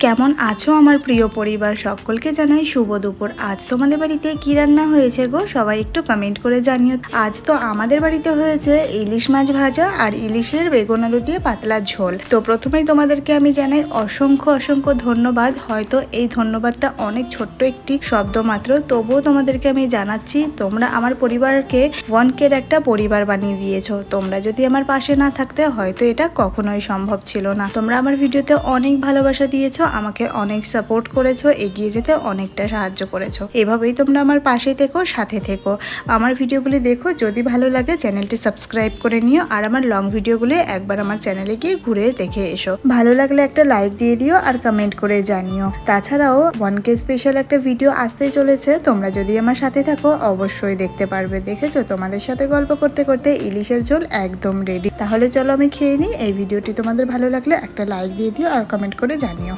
কেমন আছো আমার প্রিয় পরিবার? সকলকে জানাই শুভ দুপুর। আজ তোমাদের বাড়িতে কি রান্না হয়েছে গো? সবাই একটু কমেন্ট করে জানিও। আজ তো আমাদের বাড়িতে হয়েছে ইলিশ মাছ ভাজা আর ইলিশের বেগুন আলু দিয়ে পাতলা ঝোল। তো প্রথমেই তোমাদেরকে আমি জানাই অসংখ্য অসংখ্য ধন্যবাদ। হয়তো এই ধন্যবাদটা অনেক ছোট্ট একটি শব্দ মাত্র, তবুও তোমাদেরকে আমি জানাচ্ছি তোমরা আমার পরিবারকে 1K একটা পরিবার বানিয়ে দিয়েছো। তোমরা যদি আমার পাশে না থাকতে হয়তো এটা কখনোই সম্ভব ছিল না। তোমরা আমার ভিডিওতে অনেক ভালোবাসা দিয়েছো, আমাকে অনেক সাপোর্ট করেছো, এগিয়ে যেতে অনেকটা সাহায্য করেছো। এভাবেই তোমরা আমার পাশে থেকো, সাথে থেকো। আমার ভিডিওগুলি দেখো, যদি ভালো লাগে চ্যানেলটি সাবস্ক্রাইব করে নিও, আর আমার লং ভিডিওগুলি একবার আমার চ্যানেলে গিয়ে ঘুরে দেখে এসো। ভালো লাগলে একটা লাইক দিয়ে দিও আর কমেন্ট করে জানিও। তাছাড়াও 1K স্পেশাল একটা ভিডিও আসতে চলেছে, তোমরা যদি আমার সাথে থাকো অবশ্যই দেখতে পারবে। দেখেছো, তোমাদের সাথে গল্প করতে করতে ইলিশের ঝোল একদম রেডি। তাহলে চলো আমি খেয়ে নিই। এই ভিডিওটি তোমাদের ভালো লাগলে একটা লাইক দিয়ে দিও আর কমেন্ট করে জানিও।